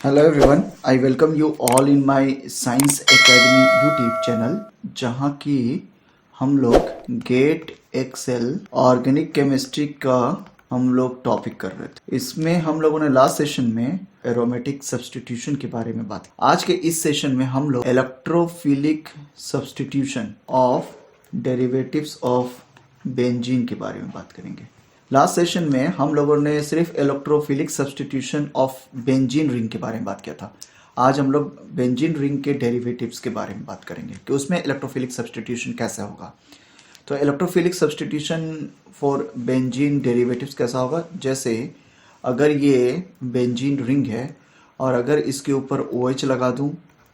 Hello everyone, I welcome you all in my science academy YouTube channel, जहाँ की हम लोग गेट एक्सेल ऑर्गेनिक केमिस्ट्री का हम लोग टॉपिक कर रहे थे। इसमें हम लोगों ने लास्ट सेशन में एरोमेटिक सब्स्टिट्यूशन के बारे में बात की। आज के इस सेशन में हम लोग electrophilic substitution of derivatives of benzene के बारे में बात करेंगे। लास्ट सेशन में हम लोगों ने सिर्फ electrophilic substitution of benzene ring के बारे में बात किया था। आज हम लोग बेंजीन रिंग के डेरिवेटिव्स के बारे में बात करेंगे कि उसमें इलेक्ट्रोफिलिक सब्स्टिट्यूशन कैसे होगा। तो electrophilic substitution for benzene derivatives कैसा होगा, जैसे अगर ये बेंजीन रिंग है और अगर इसके ऊपर OH लगा दूं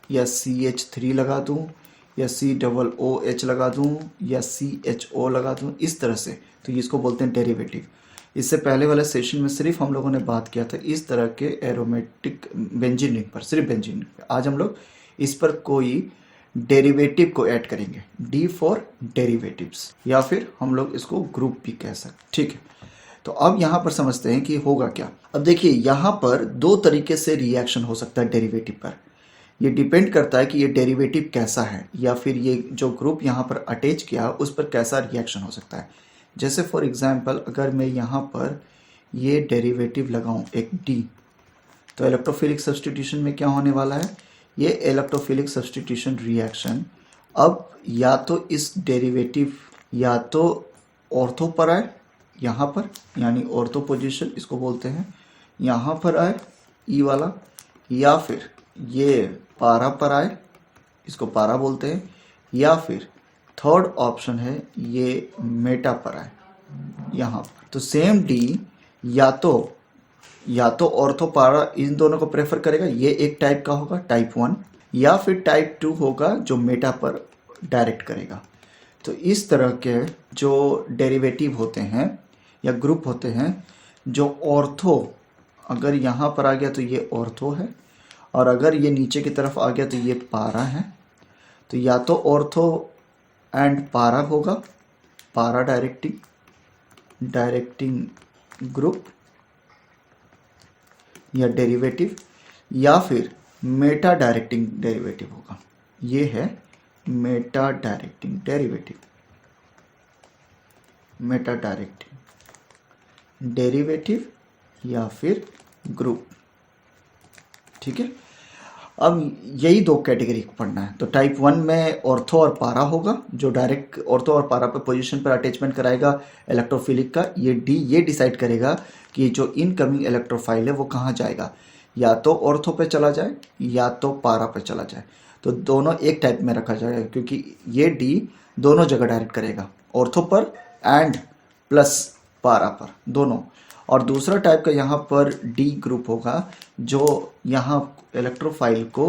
या CH3 लगा दूं या COOH लगा दूं या CHO लगा दूं, इस तरह से, तो इसको बोलते हैं डेरिवेटिव। इससे पहले वाले सेशन में सिर्फ हम लोगों ने बात किया था इस तरह के एरोमेटिक बेंजीन रिंग पर, सिर्फ बेंजीन रिंग पर। आज हम लोग इस पर कोई डेरिवेटिव को ऐड करेंगे, D फॉर डेरिवेटिव्स, या फिर हम लोग इसको ग्रुप भी कह सकते। ठीक है, तो अब यहाँ पर समझते हैं कि होगा क्या। अब देखिए, यहाँ पर दो तरीके से रिएक्शन हो सकता है डेरिवेटिव पर। ये डिपेंड करता है कि ये डेरिवेटिव कैसा है, या फिर ये जो ग्रुप यहाँ पर अटैच किया उस पर कैसा रिएक्शन हो सकता है। जैसे फॉर एग्जांपल, अगर मैं यहाँ पर ये डेरिवेटिव लगाऊं एक D, तो इलेक्ट्रोफिलिक सब्स्टिट्यूशन में क्या होने वाला है, ये इलेक्ट्रोफिलिक सब्स्टिट्यूशन रिएक्शन अब या तो इस डेरिवेटिव या तो ऑर्थो पर आए यहाँ पर, यानी ऑर्थो पोजीशन इसको बोलते हैं, यहाँ पर आए E वाला, या फिर ये पारा पर आए, इसको पारा बोलते हैं, या फिर थर्ड ऑप्शन है ये मेटा पर आए यहाँ पर। तो सेम D या तो ऑर्थो पारा इन दोनों को प्रेफर करेगा, ये एक टाइप का होगा टाइप 1, या फिर टाइप 2 होगा जो मेटा पर डायरेक्ट करेगा। तो इस तरह के जो डेरिवेटिव होते हैं या ग्रुप होते हैं, जो ऑर्थो अगर यहाँ पर आ गया तो ये ऑर्थो है, और अगर ये नीचे की तरफ आ गया तो ये पारा है। तो या तो ऑर्थो एंड पारा होगा, पारा डायरेक्टिंग ग्रुप या डेरिवेटिव, या फिर मेटा डायरेक्टिंग डेरिवेटिव होगा। ये है Meta directing derivative, Meta directing derivative या फिर ग्रुप। ठीक है, अब यही दो कैटेगरी पढ़ना है। तो टाइप 1 में ऑर्थो और पारा होगा, जो डायरेक्ट ऑर्थो और पारा पर पोजीशन पर अटैचमेंट कराएगा इलेक्ट्रोफिलिक का। ये D ये डिसाइड करेगा कि जो इनकमिंग इलेक्ट्रोफाइल है वो कहाँ जाएगा, या तो ऑर्थो पे चला जाए या तो पारा पे चला जाए। तो दोनों एक टाइप में रखा जाएगा, क्योंकि ये D दोनों जगह डायरेक्ट करेगा, ऑर्थो पर एंड प्लस पारा पर, दोनों। और दूसरा टाइप का यहाँ पर D ग्रुप होगा, जो यहाँ इलेक्ट्रोफाइल को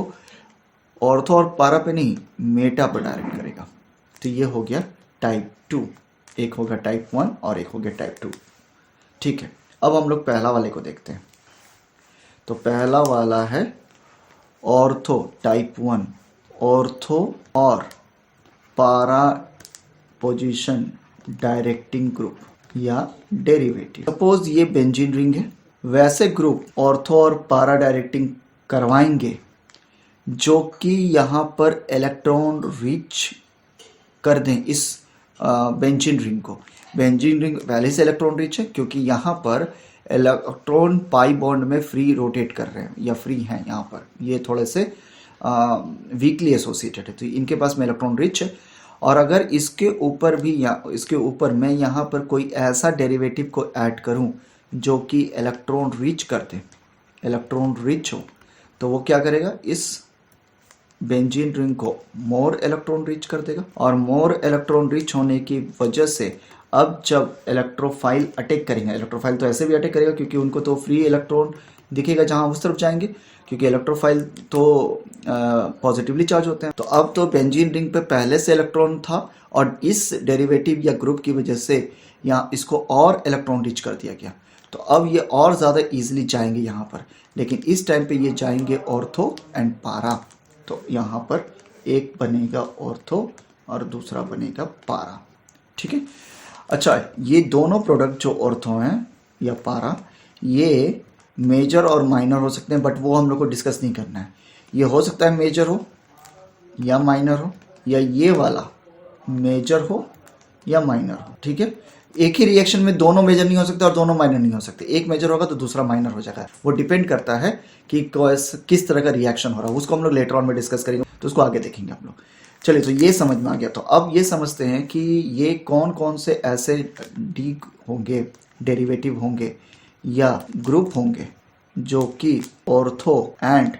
ऑर्थो और पारा पे नहीं, मेटा पर डायरेक्ट करेगा। तो ये हो गया टाइप 2, एक होगा टाइप 1 और एक हो गया टाइप 2। ठीक है, अब हम लोग पहला वाले को देखते हैं। तो पहला वाला है ऑर्थो टाइप 1, ऑर्थो और पारा पोजीशन डायरेक्टिंग ग्रुप या डेरिवेटिव। सपोज ये बेंजीन रिंग है, वैसे ग्रुप ऑर्थो और पारा डायरेक्टिंग करवाएंगे जो कि यहाँ पर इलेक्ट्रॉन रीच कर दें इस बेंजीन रिंग को। बेंजीन रिंग पहले से इलेक्ट्रॉन रिच है, क्योंकि यहाँ पर इलेक्ट्रॉन पाई बॉन्ड में फ्री रोटेट कर रहे हैं या फ्री हैं यहाँ पर, ये थोड़े से वीकली एसोसिएटेड है, तो इनके पास में इलेक्ट्रॉन रिच है। और अगर इसके ऊपर भी या इसके ऊपर मैं यहाँ पर कोई ऐसा डेरिवेटिव को ऐड करूँ जो कि इलेक्ट्रॉन रीच कर दे, इलेक्ट्रॉन रिच हो, तो वो क्या करेगा, इस बेंजीन रिंग को मोर इलेक्ट्रॉन रिच कर देगा। और मोर इलेक्ट्रॉन रिच होने की वजह से अब जब इलेक्ट्रोफाइल अटैक करेंगे, इलेक्ट्रोफाइल तो ऐसे भी अटैक करेगा क्योंकि उनको तो फ्री इलेक्ट्रॉन दिखेगा जहां उस तरफ जाएंगे, क्योंकि इलेक्ट्रोफाइल तो पॉजिटिवली चार्ज होते हैं। तो अब तो बेंजीन रिंग पे पहले से इलेक्ट्रॉन था, और इस डेरिवेटिव या ग्रुप की वजह से यहाँ इसको और इलेक्ट्रॉन रिच कर दिया गया। तो अब ये और ज़्यादा ईजिली जाएंगे यहाँ पर, लेकिन इस टाइम पे ये जाएंगे ऑर्थो एंड पारा। तो यहाँ पर एक बनेगा ऑर्थो और दूसरा बनेगा पारा। ठीक है, अच्छा, ये दोनों प्रोडक्ट जो ऑर्थो हैं या पारा, ये मेजर और माइनर हो सकते हैं, बट वो हम लोग को डिस्कस नहीं करना है। ये हो सकता है मेजर हो या माइनर हो, या ये वाला मेजर हो या माइनर हो, ठीक है। एक ही रिएक्शन में दोनों मेजर नहीं हो सकते और दोनों माइनर नहीं हो सकते। एक मेजर होगा तो दूसरा माइनर हो जाएगा। वो डिपेंड करता है कि किस तरह का रिएक्शन हो रहा है। उसको हम लोग लेटर ऑन में डिस्कस करेंगे, तो उसको आगे देखेंगे हम लोग। चलिए, तो ये समझ में आ गया। तो अब ये समझते हैं कि ये कौन कौन से ऐसे डी होंगे, डेरिवेटिव होंगे या ग्रुप होंगे जो कि ऑर्थो एंड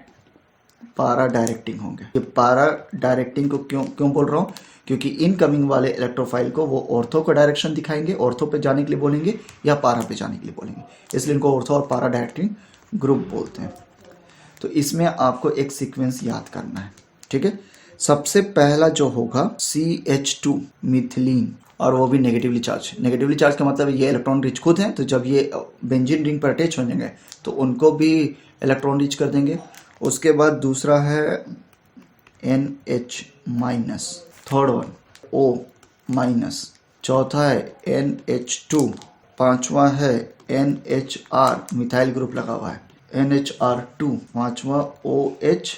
पारा डायरेक्टिंग होंगे। ये पारा डायरेक्टिंग को क्यों बोल रहा हूँ, क्योंकि इनकमिंग वाले इलेक्ट्रोफाइल को वो ऑर्थो को डायरेक्शन दिखाएंगे, ऑर्थो पे जाने के लिए बोलेंगे या पारा पे जाने के लिए बोलेंगे, इसलिए इनको ऑर्थो और पारा डायरेक्टिंग ग्रुप बोलते हैं। तो इसमें आपको एक सीक्वेंस याद करना है, ठीक है। सबसे पहला जो होगा CH2 मिथिलीन, और वो भी नेगेटिवली चार्ज। नेगेटिवली चार्ज का मतलब ये इलेक्ट्रॉन रिच खुद हैं, तो जब ये बेंजीन रिंग पर अटैच हो जाएंगे तो उनको भी इलेक्ट्रॉन रिच कर देंगे। उसके बाद दूसरा है NH minus, third one O minus, चौथा है NH2, पांचवा है NHR, मिथाइल ग्रुप लगा हुआ है NHR2, पांचवा OH,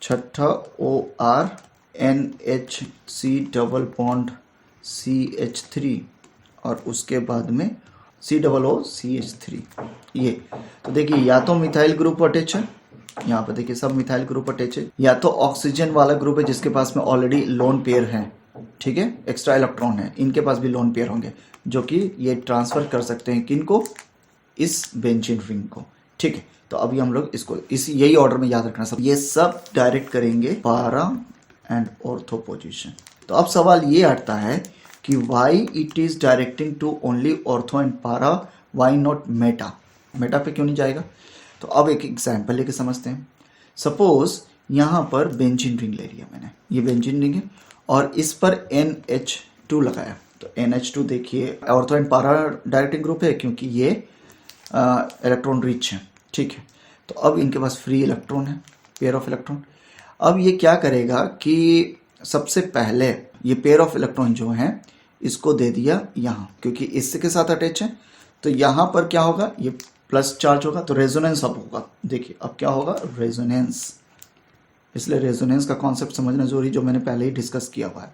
छठा OR, NHC double bond CH3, और उसके बाद में COOCH3। ये तो देखिए, या तो मिथाइल ग्रुप अटैच है, यहाँ पर देखिए सब मिथाइल ग्रुप अटैच है, या तो ऑक्सीजन वाला ग्रुप है जिसके पास में ऑलरेडी लोन पेयर है, ठीक है, एक्स्ट्रा इलेक्ट्रॉन है। इनके पास भी लोन पेयर होंगे जो कि ये ट्रांसफर कर सकते हैं किनको, इस बेंजीन रिंग को, ठीक है। तो अभी हम लोग इसको यही ऑर्डर में याद रखना सब। ये सब डायरेक्ट करेंगे पारा एंड ऑर्थो पोजीशन। तो अब सवाल ये आता है कि why it is directing to only ortho and para, why not meta, meta पे क्यों नहीं जाएगा। तो अब एक एग्जाम्पल लेके समझते हैं। सपोज यहाँ पर बेंजीन रिंग ले लिया मैंने, ये बेंजीन रिंग है और इस पर NH2 लगाया। तो NH2 देखिए ऑर्थो एंड पारा डायरेक्टिंग ग्रुप है क्योंकि ये इलेक्ट्रॉन रिच है, ठीक है। तो अब इनके पास फ्री इलेक्ट्रॉन है, पेयर ऑफ इलेक्ट्रॉन। अब ये क्या करेगा कि सबसे पहले ये पेयर ऑफ इलेक्ट्रॉन जो है इसको दे दिया यहाँ, क्योंकि इसके साथ अटैच है। तो यहाँ पर क्या होगा, ये प्लस चार्ज होगा, तो रेजोनेंस अब होगा। देखिए अब क्या होगा, रेजोनेंस। इसलिए रेजोनेंस का कॉन्सेप्ट समझना जरूरी, जो मैंने पहले ही डिस्कस किया हुआ है।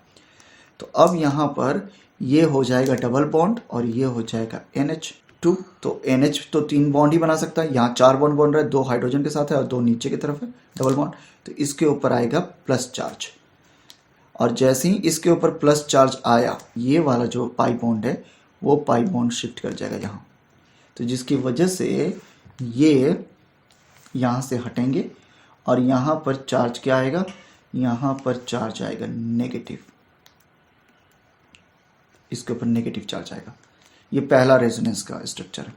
तो अब यहाँ पर ये हो जाएगा डबल बॉन्ड और ये हो जाएगा NH2। तो NH तो 3 बॉन्ड ही बना सकता है, यहाँ 4 बॉन्ड बन रहा है, 2 हाइड्रोजन के साथ है और 2 नीचे की तरफ है डबल बॉन्ड। तो इसके ऊपर आएगा प्लस चार्ज, और जैसे ही इसके ऊपर प्लस चार्ज आया, ये वाला जो पाई बॉन्ड है वो पाई बॉन्ड शिफ्ट कर जाएगा यहाँ। तो जिसकी वजह से ये यहाँ से हटेंगे और यहाँ पर चार्ज क्या आएगा, यहाँ पर चार्ज आएगा नेगेटिव, इसके ऊपर नेगेटिव चार्ज आएगा। ये पहला रेजोनेंस का स्ट्रक्चर है।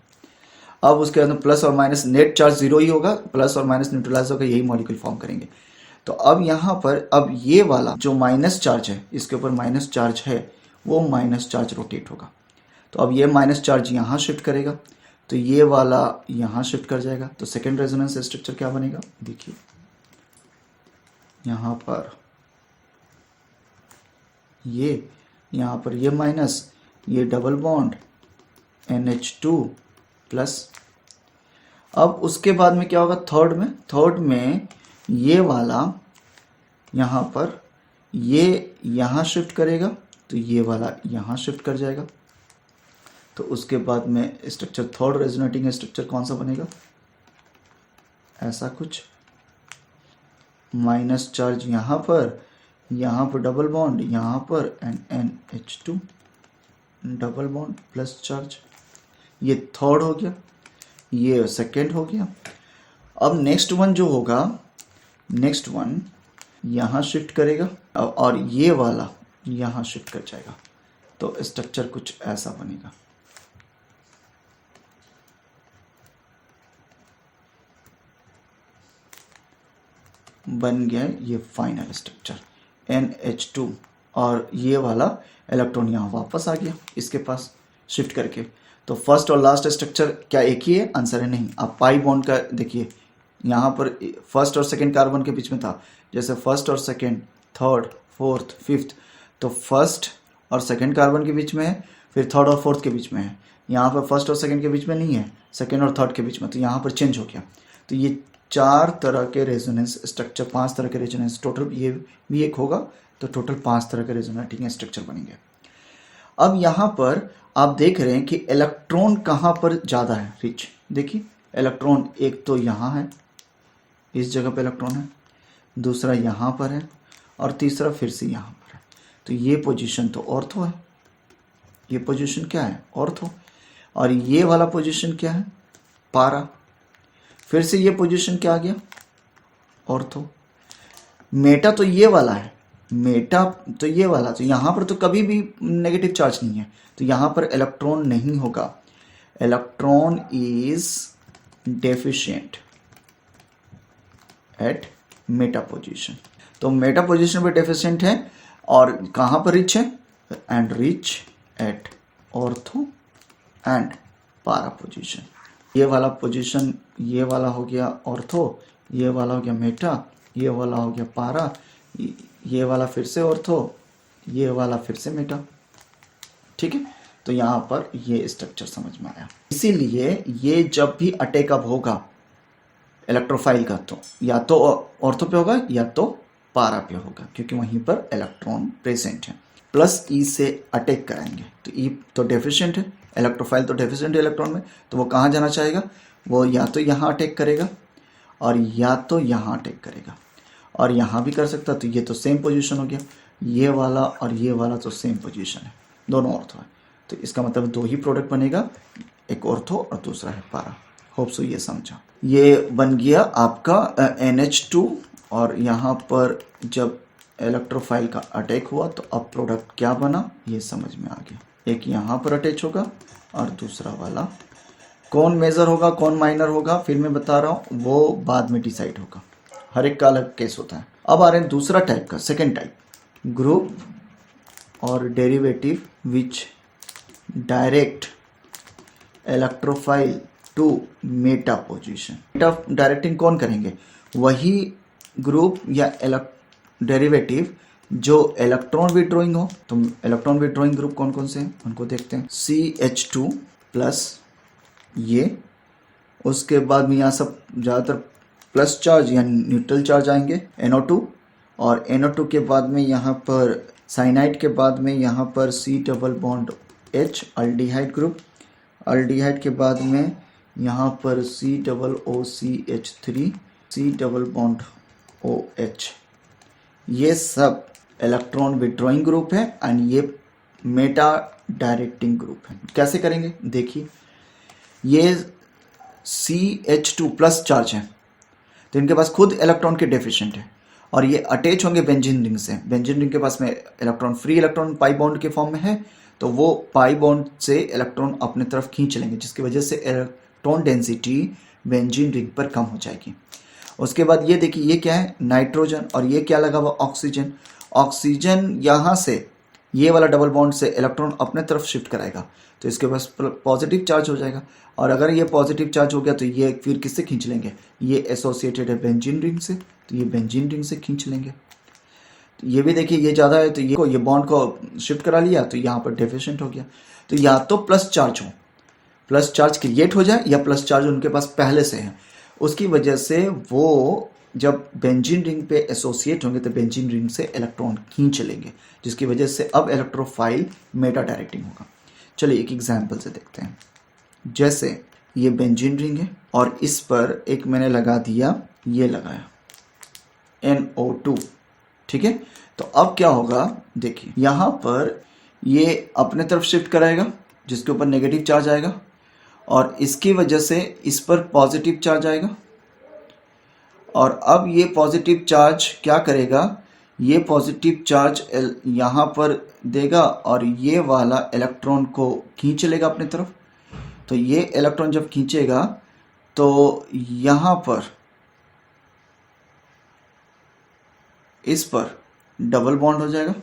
अब उसके अंदर प्लस और माइनस, नेट चार्ज जीरो ही होगा, प्लस और माइनस न्यूट्रलाइज होकर यही मॉलिक्यूल फॉर्म करेंगे। तो अब यहाँ पर अब ये वाला जो माइनस चार्ज है, इसके ऊपर माइनस चार्ज है, वो माइनस चार्ज रोटेट होगा। तो अब ये माइनस चार्ज यहाँ शिफ्ट करेगा, तो ये वाला यहाँ शिफ्ट कर जाएगा। तो सेकेंड रेजोनेंस स्ट्रक्चर क्या बनेगा, देखिए यहाँ पर ये, यहाँ पर ये माइनस, ये डबल बॉन्ड NH2 प्लस। अब उसके बाद में क्या होगा, थर्ड में ये वाला यहाँ पर ये यहाँ शिफ्ट करेगा, तो ये वाला यहाँ शिफ्ट कर जाएगा। तो उसके बाद में स्ट्रक्चर, थर्ड रेजोनेटिंग स्ट्रक्चर कौन सा बनेगा, ऐसा कुछ, माइनस चार्ज यहाँ पर डबल बॉन्ड यहाँ पर and NH2 double bond plus charge. ये थर्ड हो गया, ये सेकेंड हो गया। अब नेक्स्ट वन जो होगा, नेक्स्ट वन यहाँ शिफ्ट करेगा और ये वाला यहाँ शिफ्ट कर जाएगा। तो स्ट्रक्चर कुछ ऐसा बनेगा। बन गया ये फाइनल स्ट्रक्चर NH2, और ये वाला इलेक्ट्रॉन यहाँ वापस आ गया इसके पास शिफ्ट करके। तो फर्स्ट और लास्ट स्ट्रक्चर क्या एक ही है, आंसर है नहीं। आप पाई बॉन्ड का देखिए, यहाँ पर फर्स्ट और सेकेंड कार्बन के बीच में था, जैसे फर्स्ट और सेकेंड, थर्ड, फोर्थ, फिफ्थ, तो फर्स्ट और सेकेंड कार्बन के बीच में है, फिर थर्ड और फोर्थ के बीच में है। यहाँ पर फर्स्ट और सेकंड के बीच में नहीं है, सेकंड और थर्ड के बीच में, तो यहाँ पर चेंज हो गया। तो ये 4 तरह के रेजोनेंस स्ट्रक्चर, 5 तरह के रेजोनेंस, टोटल ये भी एक होगा, तो टोटल 5 तरह के रेजोनेटिंग स्ट्रक्चर बनेंगे। अब यहाँ पर आप देख रहे हैं कि इलेक्ट्रॉन कहाँ पर ज़्यादा है रिच। देखिए इलेक्ट्रॉन एक तो यहाँ है, इस जगह पे इलेक्ट्रॉन है, दूसरा यहाँ पर है, और तीसरा फिर से यहाँ पर है। तो ये पोजीशन तो ऑर्थो है, ये पोजीशन क्या है, ऑर्थो, और ये वाला पोजीशन क्या है, पारा। फिर से ये पोजीशन क्या आ गया, ऑर्थो। मेटा तो ये वाला है, मेटा तो ये वाला, तो यहाँ पर तो कभी भी नेगेटिव चार्ज नहीं है, तो यहाँ पर इलेक्ट्रॉन नहीं होगा। Electron is deficient at meta position. तो मेटा पोजीशन पे डेफिशिएंट है, और कहाँ पर रिच है, and rich at ortho and para position. ये वाला पोजीशन, ये वाला हो गया ऑर्थो, ये वाला हो गया मेटा, ये वाला हो गया पारा, ये वाला फिर से ऑर्थो, ये वाला फिर से मेटा। ठीक है, तो यहाँ पर ये स्ट्रक्चर समझ में आया। इसीलिए ये जब भी अटैक अप होगा इलेक्ट्रोफाइल का, तो या तो ऑर्थो पे होगा या तो पारा पे होगा, क्योंकि वहीं पर इलेक्ट्रॉन प्रेजेंट है। प्लस ई से अटैक कराएंगे, तो ई तो डेफिशिएंट है, इलेक्ट्रोफाइल तो डेफिशिएंट है इलेक्ट्रॉन में, तो वो कहाँ जाना चाहेगा, वो या तो यहाँ अटैक करेगा और या तो यहाँ अटैक करेगा, और यहाँ भी कर सकता। तो ये तो सेम पोजीशन हो गया, ये वाला और ये वाला तो सेम पोजीशन है, दोनों ऑर्थो है, तो इसका मतलब 2 ही प्रोडक्ट बनेगा, एक ऑर्थो और दूसरा है पारा। होप सो ये समझा। ये बन गया आपका NH2, और यहाँ पर जब इलेक्ट्रोफाइल का अटैक हुआ तो अब प्रोडक्ट क्या बना ये समझ में आ गया। एक यहाँ पर अटैच होगा और दूसरा वाला, कौन मेजर होगा कौन माइनर होगा फिर मैं बता रहा हूँ, वो बाद में डिसाइड होगा, हर एक का अलग केस होता है। अब आ रहे हैं दूसरा टाइप का, सेकेंड टाइप, ग्रुप और derivative which direct electrophile to meta position. Meta directing कौन करेंगे, वही ग्रुप या डेरिवेटिव जो इलेक्ट्रॉन विड्रॉइंग हो। तो इलेक्ट्रॉन विड्रॉइंग ग्रुप कौन कौन से हैं उनको देखते हैं। CH2 प्लस ये, उसके बाद में यहाँ सब ज़्यादातर प्लस चार्ज या न्यूट्रल चार्ज आएंगे, NO2, और NO2 के बाद में यहाँ पर साइनाइड के बाद में यहाँ पर C double bond H aldehyde group, aldehyde के बाद में यहाँ पर C double OCH3 C double bond OH। ये सब इलेक्ट्रॉन विड्रॉइंग ग्रुप है एंड ये मेटा डायरेक्टिंग ग्रुप है। कैसे करेंगे देखिए, ये CH2 प्लस चार्ज है तो इनके पास खुद इलेक्ट्रॉन के डेफिशिएंट है, और ये अटैच होंगे बेंजीन रिंग से। बेंजीन रिंग के पास में electron, free electron pi bond के फॉर्म में है, तो वो पाई बॉन्ड से इलेक्ट्रॉन अपने तरफ खींच लेंगे, जिसकी वजह से इलेक्ट्रॉन डेंसिटी बेंजीन रिंग पर कम हो जाएगी। उसके बाद ये देखिए, ये क्या है, नाइट्रोजन, और ये क्या लगा हुआ, ऑक्सीजन। ऑक्सीजन यहाँ से ये वाला डबल बॉन्ड से इलेक्ट्रॉन अपने तरफ शिफ्ट कराएगा, तो इसके पास पॉजिटिव चार्ज हो जाएगा, और अगर ये पॉजिटिव चार्ज हो गया तो ये फिर किससे खींच लेंगे, ये एसोसिएटेड है बेंजीन रिंग से, तो ये बेंजीन रिंग से खींच लेंगे। तो ये भी देखिए, ये ज़्यादा है तो ये बॉन्ड को शिफ्ट करा लिया, तो यहाँ पर डेफिशिएंट हो गया। तो या तो प्लस चार्ज हो, प्लस चार्ज क्रिएट हो जाए, या प्लस चार्ज उनके पास पहले से है, उसकी वजह से वो जब बेंजीन रिंग पे एसोसिएट होंगे तो बेंजीन रिंग से इलेक्ट्रॉन खींच लेंगे, जिसकी वजह से अब इलेक्ट्रोफाइल मेटा डायरेक्टिंग होगा। चलिए एक एग्जांपल से देखते हैं। जैसे ये बेंजीन रिंग है और इस पर एक मैंने लगा दिया, ये लगाया NO2, ठीक है। तो अब क्या होगा देखिए, यहाँ पर ये अपने तरफ शिफ्ट कराएगा जिसके ऊपर नेगेटिव चार्ज आएगा, और इसकी वजह से इस पर पॉजिटिव चार्ज आएगा, और अब ये पॉजिटिव चार्ज क्या करेगा, ये पॉजिटिव चार्ज यहाँ पर देगा और ये वाला इलेक्ट्रॉन को खींच लेगा अपने तरफ। तो ये इलेक्ट्रॉन जब खींचेगा तो यहाँ पर इस पर डबल बॉन्ड हो जाएगा,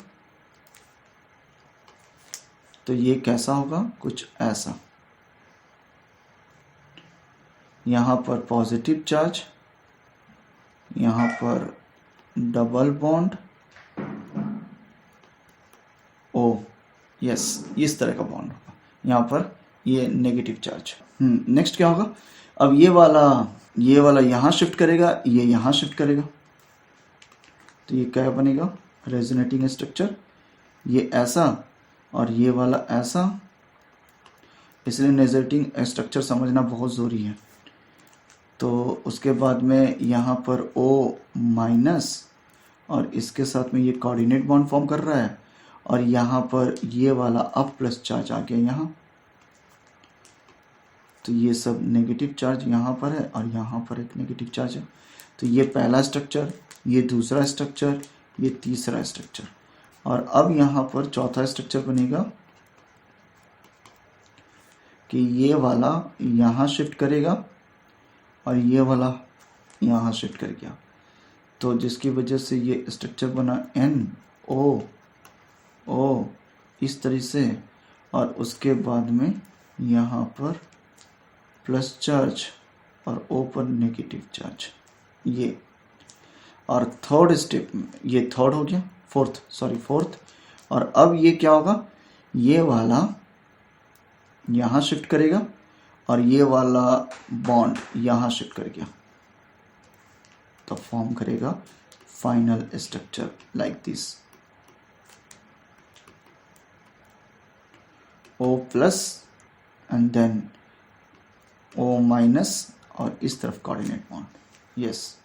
तो ये कैसा होगा, कुछ ऐसा, यहाँ पर पॉजिटिव चार्ज, यहाँ पर डबल बॉन्ड O, यस, इस तरह का बॉन्ड होगा। यहाँ पर ये नेगेटिव चार्ज। नेक्स्ट क्या होगा, अब ये वाला यहाँ शिफ्ट करेगा, ये यहाँ शिफ्ट करेगा, तो ये क्या बनेगा, रेजोनेटिंग स्ट्रक्चर। ये ऐसा और ये वाला ऐसा, इसलिए रेजोनेटिंग स्ट्रक्चर समझना बहुत ज़रूरी है। तो उसके बाद में यहाँ पर O- और इसके साथ में ये कोऑर्डिनेट बॉन्ड फॉर्म कर रहा है, और यहाँ पर ये वाला अब प्लस चार्ज आ गया यहाँ, तो ये सब नेगेटिव चार्ज यहाँ पर है और यहाँ पर एक नेगेटिव चार्ज है। तो ये पहला स्ट्रक्चर, ये दूसरा स्ट्रक्चर, ये तीसरा स्ट्रक्चर, और अब यहाँ पर चौथा स्ट्रक्चर बनेगा कि ये वाला यहाँ शिफ्ट करेगा और ये वाला यहाँ शिफ्ट कर गया, तो जिसकी वजह से ये स्ट्रक्चर बना NO इस तरह से, और उसके बाद में यहाँ पर प्लस चार्ज और O पर नेगेटिव चार्ज, ये। और थर्ड स्टेप में ये थर्ड हो गया, फोर्थ, और अब ये क्या होगा, ये वाला यहाँ शिफ्ट करेगा और ये वाला बॉन्ड यहाँ शिफ्ट कर गया, तो फॉर्म करेगा final structure like this, O+ and then O- और इस तरफ कोऑर्डिनेट बॉन्ड। यस,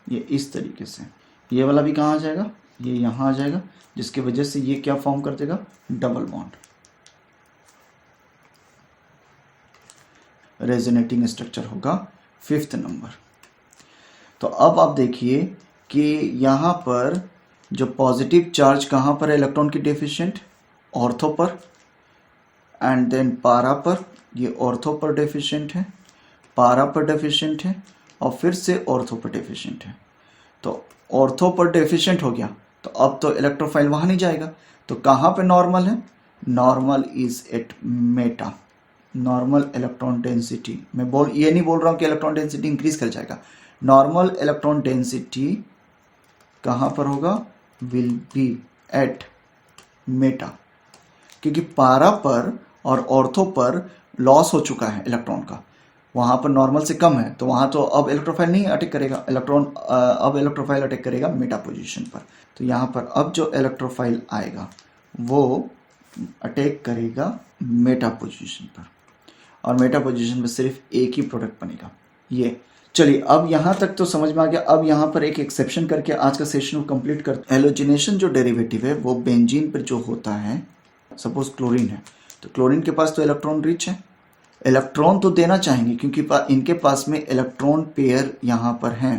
ये इस तरीके से। ये वाला भी कहाँ आ जाएगा, ये यहाँ आ जाएगा, जिसकी वजह से ये क्या फॉर्म कर देगा, डबल बॉन्ड। रेजोनेटिंग स्ट्रक्चर होगा 5th नंबर। तो अब आप देखिए कि यहाँ पर जो पॉजिटिव चार्ज कहाँ पर है इलेक्ट्रॉन की डेफिशिएंट, ऑर्थो पर, एंड देन पारा पर, ये ऑर्थो पर डेफिशिएंट है, पारा पर डेफिशिएंट है, और फिर से ऑर्थो पर डेफिशिएंट है। तो ऑर्थो पर डेफिशिएंट हो गया, तो अब तो इलेक्ट्रोफाइल वहाँ नहीं जाएगा, तो कहाँ पे नॉर्मल है, normal is at meta, normal electron density. मैं ये नहीं बोल रहा हूँ कि इलेक्ट्रॉन डेंसिटी इंक्रीज कर जाएगा, नॉर्मल इलेक्ट्रॉन डेंसिटी कहाँ पर होगा, विल बी एट मेटा, क्योंकि पारा पर और ऑर्थो पर लॉस हो चुका है इलेक्ट्रॉन का, वहाँ पर नॉर्मल से कम है, तो वहाँ तो अब इलेक्ट्रोफाइल नहीं अटैक करेगा, अब इलेक्ट्रोफाइल अटैक करेगा मेटा पोजीशन पर। तो यहाँ पर अब जो इलेक्ट्रोफाइल आएगा वो अटैक करेगा मेटा पोजीशन पर, और मेटा पोजीशन में सिर्फ एक ही प्रोडक्ट बनेगा, ये। चलिए, अब यहाँ तक तो समझ में आ गया। अब यहाँ पर एक एक्सेप्शन करके आज का सेशन को कंप्लीट करते हैं। हेलोजिनेशन जो डेरिवेटिव है वो बेंजीन पर जो होता है, सपोज क्लोरीन है, तो क्लोरीन के पास तो इलेक्ट्रॉन रिच है, इलेक्ट्रॉन तो देना चाहेंगे क्योंकि इनके पास में इलेक्ट्रॉन पेयर यहाँ पर हैं,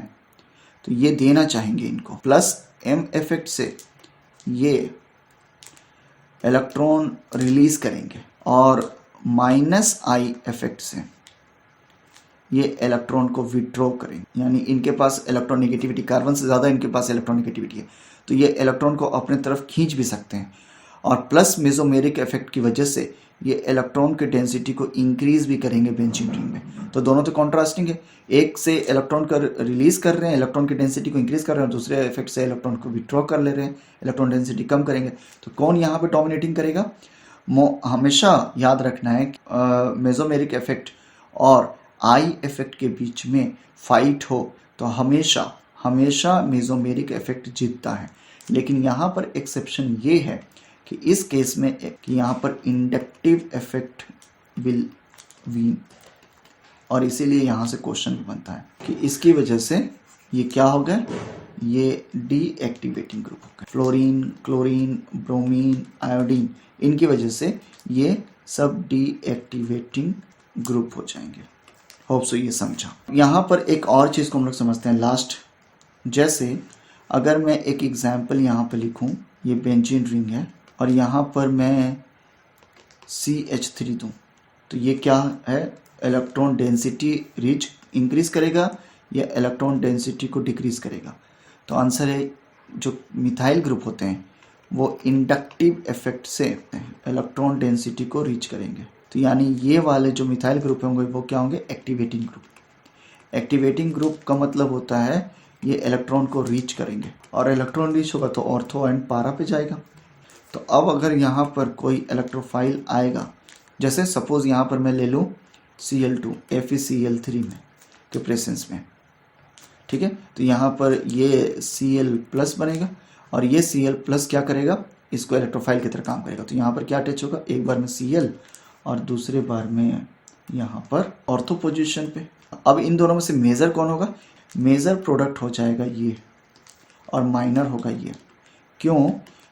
तो ये देना चाहेंगे इनको। प्लस M इफेक्ट से ये इलेक्ट्रॉन रिलीज करेंगे, और -I इफेक्ट से ये इलेक्ट्रॉन को विड्रॉ करेंगे, यानी इनके पास इलेक्ट्रॉन नेगेटिविटी, कार्बन से ज़्यादा इनके पास इलेक्ट्रॉन नेगेटिविटी है, तो ये इलेक्ट्रॉन को अपने तरफ खींच भी सकते हैं। और प्लस मेसोमेरिक इफेक्ट की वजह से ये इलेक्ट्रॉन के डेंसिटी को इंक्रीज भी करेंगे बेंजीन रिंग में। तो दोनों तो कॉन्ट्रास्टिंग है, एक से इलेक्ट्रॉन का रिलीज कर रहे हैं, इलेक्ट्रॉन की डेंसिटी को इंक्रीज कर रहे हैं, और दूसरे इफेक्ट से इलेक्ट्रॉन को विड्रॉ कर ले रहे हैं, इलेक्ट्रॉन डेंसिटी कम करेंगे। तो कौन यहाँ पे डोमिनेटिंग करेगा, हमेशा याद रखना है मेसोमेरिक इफेक्ट और आई इफेक्ट के बीच में फाइट हो तो हमेशा मेसोमेरिक इफेक्ट जीतता है। लेकिन यहाँ पर एक्सेप्शन ये है कि इस केस में कि यहाँ पर इंडक्टिव इफेक्ट विल विन, और इसीलिए यहाँ से क्वेश्चन भी बनता है कि इसकी वजह से ये क्या हो गया, ये डीएक्टिवेटिंग ग्रुप हो गया। फ्लोरीन, क्लोरीन, ब्रोमीन, आयोडीन, इनकी वजह से ये सब डीएक्टिवेटिंग ग्रुप हो जाएंगे। होप सो ये समझा। यहाँ पर एक और चीज़ को हम लोग समझते हैं लास्ट, जैसे अगर मैं एक एग्जाम्पल यहाँ पर लिखूँ, ये बेंजीन रिंग है और यहाँ पर मैं CH3 दूँ, तो ये क्या है, इलेक्ट्रॉन डेंसिटी रिच इंक्रीज करेगा या इलेक्ट्रॉन डेंसिटी को डिक्रीज करेगा। तो आंसर है जो मिथाइल ग्रुप होते हैं वो इंडक्टिव इफेक्ट से इलेक्ट्रॉन डेंसिटी को रीच करेंगे। तो यानी ये वाले जो मिथाइल ग्रुप होंगे वो क्या होंगे, एक्टिवेटिंग ग्रुप। एक्टिवेटिंग ग्रुप का मतलब होता है ये इलेक्ट्रॉन को रीच करेंगे, और इलेक्ट्रॉन रीच होगा तो ऑर्थो एंड पारा पे जाएगा। तो अब अगर यहाँ पर कोई इलेक्ट्रोफाइल आएगा जैसे सपोज यहाँ पर मैं ले लूँ Cl2 FeCl3 में के प्रेसेंस में, ठीक है। तो यहाँ पर ये Cl प्लस बनेगा और ये Cl प्लस क्या करेगा, इसको इलेक्ट्रोफाइल की तरह काम करेगा। तो यहाँ पर क्या अटैच होगा, एक बार में Cl और दूसरे बार में यहाँ पर ऑर्थो पोजीशन पे। अब इन दोनों में से मेजर कौन होगा, मेजर प्रोडक्ट हो जाएगा ये और माइनर होगा ये। क्यों,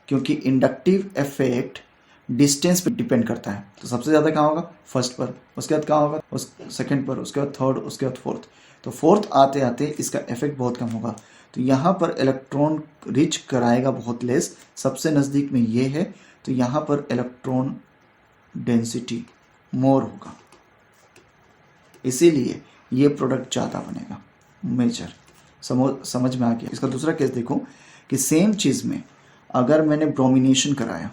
क्योंकि इंडक्टिव इफेक्ट डिस्टेंस पे डिपेंड करता है। तो सबसे ज़्यादा कहाँ होगा, फर्स्ट पर, उसके बाद कहाँ होगा, उस सेकंड पर, उसके बाद थर्ड, उसके बाद फोर्थ। तो फोर्थ आते आते इसका इफेक्ट बहुत कम होगा। तो यहाँ पर इलेक्ट्रॉन रिच कराएगा बहुत लेस, सबसे नज़दीक में ये है, तो यहाँ पर इलेक्ट्रॉन डेंसिटी मोर होगा, इसीलिए ये प्रोडक्ट ज़्यादा बनेगा। मेजर समझ में आ गया। इसका दूसरा केस देखो कि सेम चीज़ में अगर मैंने ब्रोमिनेशन कराया,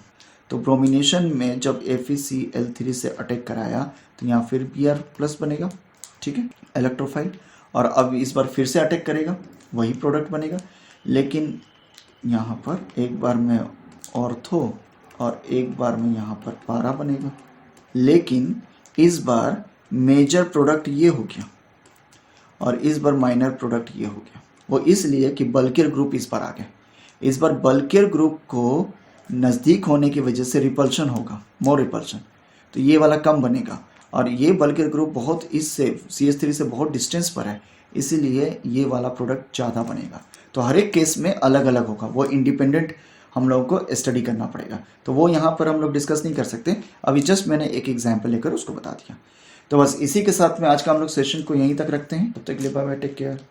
तो ब्रोमिनेशन में जब FeCl3 से अटैक कराया तो यहाँ फिर Br प्लस बनेगा, ठीक है, इलेक्ट्रोफाइल। और अब इस बार फिर से अटैक करेगा, वही प्रोडक्ट बनेगा, लेकिन यहाँ पर एक बार में ऑर्थो और एक बार में यहाँ पर पारा बनेगा। लेकिन इस बार मेजर प्रोडक्ट ये हो गया और इस बार माइनर प्रोडक्ट ये हो गया। वो इसलिए कि बल्कियर ग्रुप इस बार आ गया। इस बार बल्कियर ग्रुप को नज़दीक होने की वजह से रिपल्शन होगा, मोर रिपल्शन, तो ये वाला कम बनेगा। और ये बल्कियर ग्रुप बहुत इससे CH3 से बहुत डिस्टेंस पर है, इसीलिए ये वाला प्रोडक्ट ज़्यादा बनेगा। तो हर एक केस में अलग अलग होगा, वो इंडिपेंडेंट हम लोगों को स्टडी करना पड़ेगा। तो वो यहाँ पर हम लोग डिस्कस नहीं कर सकते, अभी जस्ट मैंने एक एग्जाम्पल लेकर उसको बता दिया। तो बस इसी के साथ में आज का हम लोग सेशन को यहीं तक रखते हैं। तब तक के लिए बाय बाय, टेक केयर।